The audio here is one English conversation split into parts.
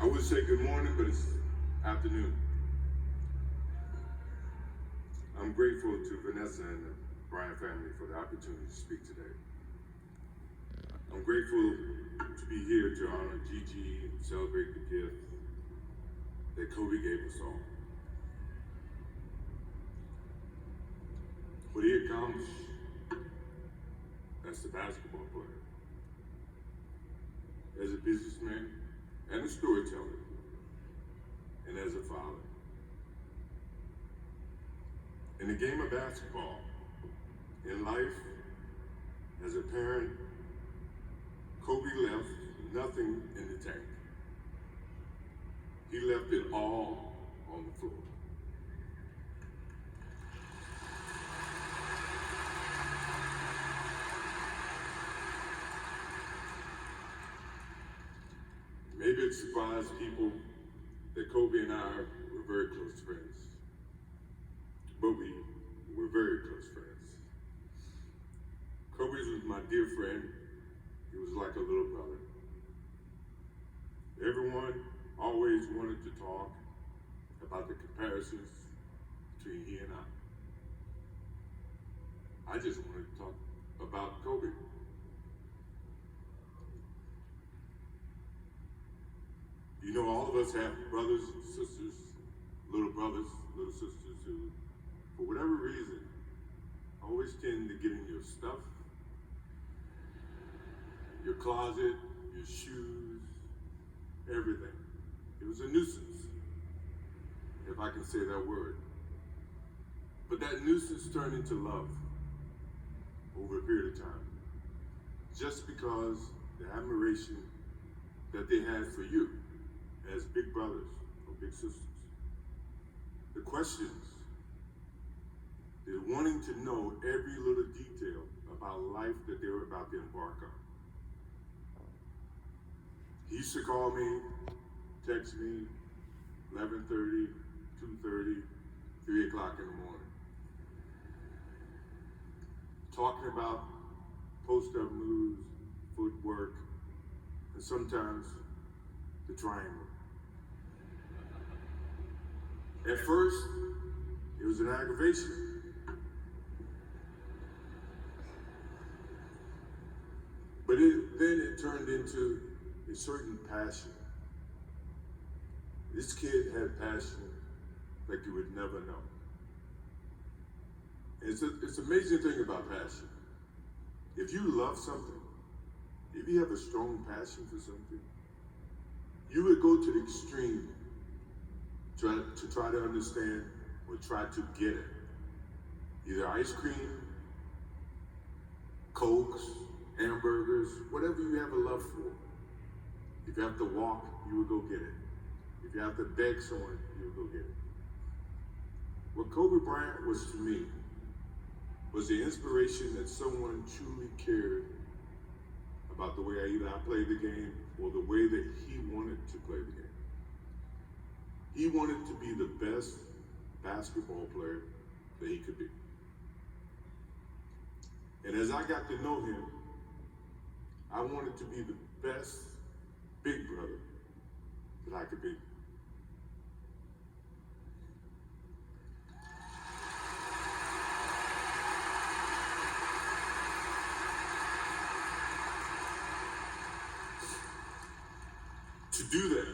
would say good morning, but it's afternoon. I'm grateful to Vanessa and the Bryant family for the opportunity to speak today. I'm grateful to be here to honor Gigi and celebrate the gift that Kobe gave us all. What he accomplished as a basketball player, as a businessman, and a storyteller, and as a father. In the game of basketball, in life, as a parent, Kobe left nothing in the tank. He left it all on the floor. Maybe it surprised people that Kobe and I were very close friends, but we were very close friends. Kobe was my dear friend. He was like a little brother. Everyone always wanted to talk about the comparisons between he and I. I just wanted to talk about Kobe. You know, all of us have brothers and sisters, little brothers, little sisters who, for whatever reason, always tend to get in your stuff, your closet, your shoes, everything. It was a nuisance, if I can say that word. But that nuisance turned into love over a period of time, just because the admiration that they had for you as big brothers or big sisters. The questions, they're wanting to know every little detail about life that they were about to embark on. He used to call me, text me, 11:30, 2:30, 3 o'clock in the morning, talking about post-up moves, footwork, and sometimes the triangle. At first, it was an aggravation. But then it turned into a certain passion. This kid had passion like you would never know. And it's an amazing thing about passion. If you love something, if you have a strong passion for something, you would go to the extreme to try to understand or try to get it. Either ice cream, Cokes, hamburgers, whatever you have a love for. If you have to walk, you would go get it. If you have to beg someone, you would go get it. What Kobe Bryant was to me was the inspiration that someone truly cared about the way I played the game or the way that he wanted to play the game. He wanted to be the best basketball player that he could be. And as I got to know him, I wanted to be the best big brother that I could be. To do that,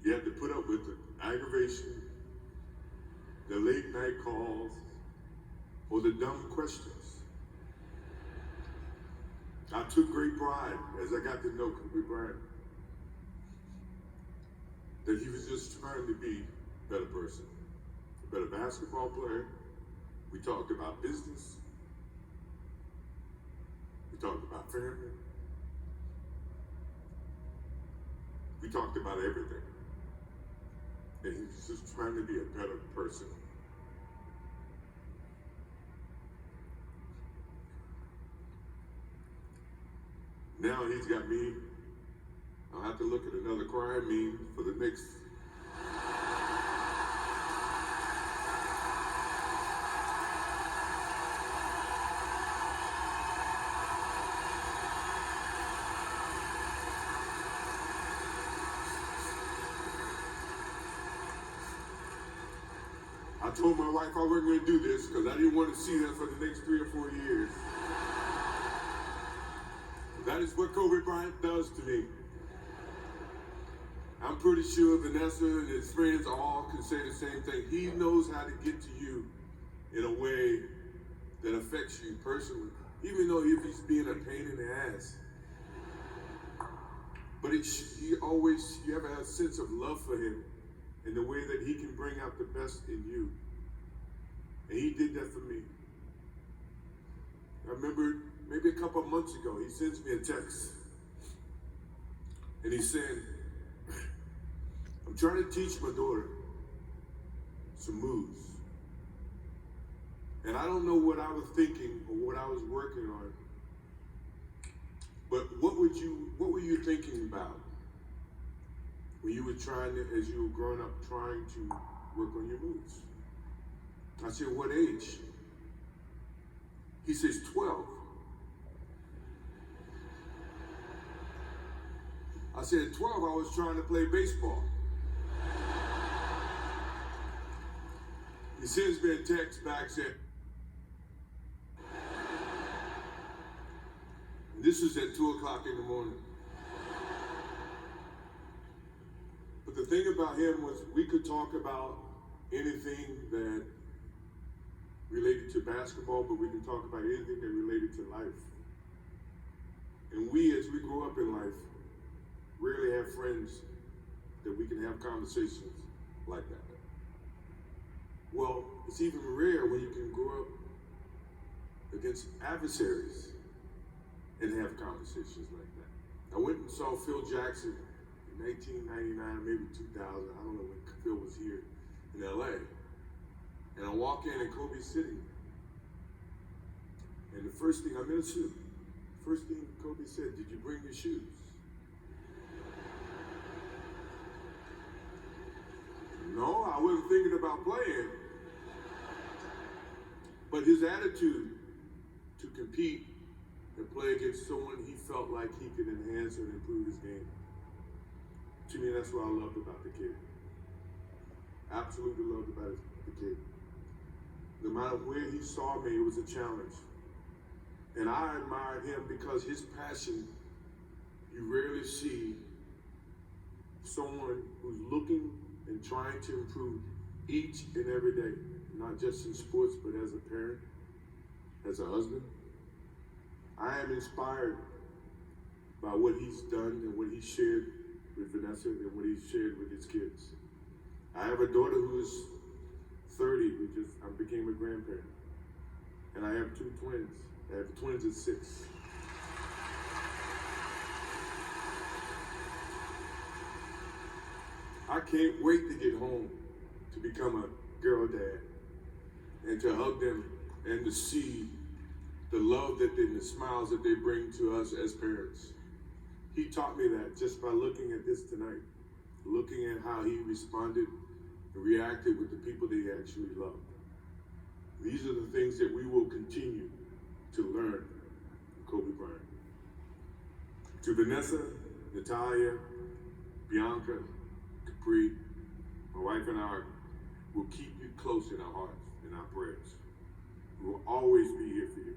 you had to put up with the aggravation, the late night calls, or the dumb questions. I took great pride as I got to know Kobe Bryant that he was just trying to be a better person, a better basketball player. We talked about business. We talked about family. We talked about everything. And he was just trying to be a better person. Now he's got me. I'll have to look at another crying meme for the next I told my wife I wasn't going to do this because I didn't want to see that for the next 3 or 4 years. That is what Kobe Bryant does to me. I'm pretty sure Vanessa and his friends all can say the same thing. He knows how to get to you in a way that affects you personally, even though if he's being a pain in the ass. But you have a sense of love for him in the way that he can bring out the best in you. And he did that for me. I remember maybe a couple of months ago, he sends me a text. And he said, I'm trying to teach my daughter some moves. And I don't know what I was thinking or what I was working on. But what were you thinking about when you were as you were growing up, trying to work on your moves? I said, what age? He says, 12. I said, at 12, I was trying to play baseball. He sends me a text back saying, this is at 2 o'clock in the morning. But the thing about him was we could talk about anything that related to basketball, but we can talk about anything that related to life. And we, as we grow up in life, rarely have friends that we can have conversations like that. Well, it's even rare when you can grow up against adversaries and have conversations like that. I went and saw Phil Jackson in 1999, maybe 2000. I don't know when Phil was here in LA. And I walk in and Kobe's sitting. And the first thing, I'm in a suit. First thing Kobe said, did you bring your shoes? No, I wasn't thinking about playing. But his attitude to compete and play against someone he felt like he could enhance and improve his game. To me, that's what I loved about the kid. Absolutely loved about the kid. No matter where he saw me, it was a challenge. And I admired him because his passion, you rarely see someone who's looking and trying to improve each and every day, not just in sports, but as a parent, as a husband. I am inspired by what he's done and what he shared with Vanessa and what he's shared with his kids. I have a daughter who is 30, I became a grandparent. And I have 2 twins. I have twins at 6. I can't wait to get home to become a girl dad and to hug them and to see the love and the smiles that they bring to us as parents. He taught me that just by looking at this tonight, looking at how he responded and reacted with the people that he actually loved. These are the things that we will continue to learn from Kobe Bryant. To Vanessa, Natalia, Bianca, Capri, my wife and I will keep you close in our hearts, in our prayers. We will always be here for you,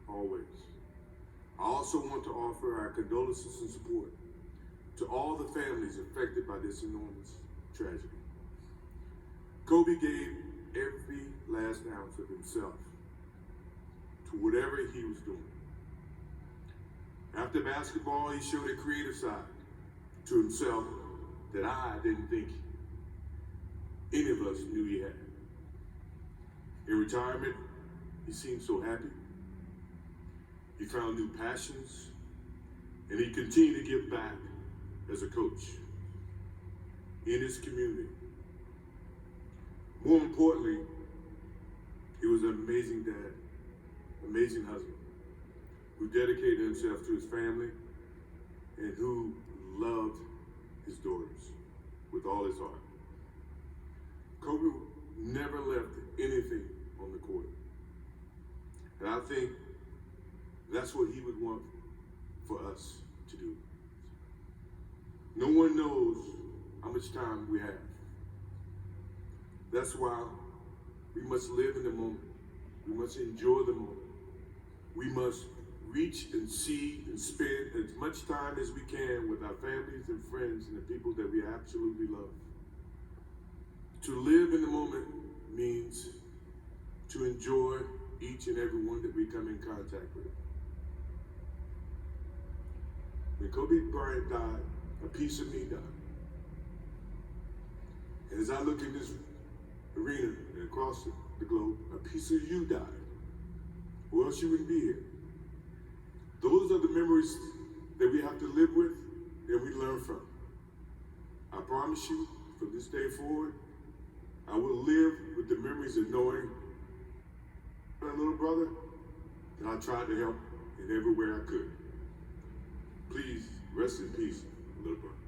always. I also want to offer our condolences and support to all the families affected by this enormous tragedy. Kobe gave every last ounce of himself to whatever he was doing. After basketball, he showed a creative side to himself that I didn't think any of us knew he had. In retirement, he seemed so happy. He found new passions, and he continued to give back as a coach in his community. More importantly, he was an amazing dad, amazing husband, who dedicated himself to his family and who loved his daughters with all his heart. Kobe never left anything on the court. And I think that's what he would want for us to do. No one knows how much time we have. That's why We must live in the moment. We must enjoy the moment. We must reach and see and spend as much time as we can with our families and friends and the people that we absolutely love. To live in the moment means to enjoy each and every one that we come in contact with. When Kobe Bryant died, a piece of me died. And as I look in this arena and across the globe, a piece of you died, or else you wouldn't be here. Those are the memories that we have to live with and we learn from. I promise you, from this day forward, I will live with the memories of knowing my little brother that I tried to help in every way I could. Please, rest in peace, little brother.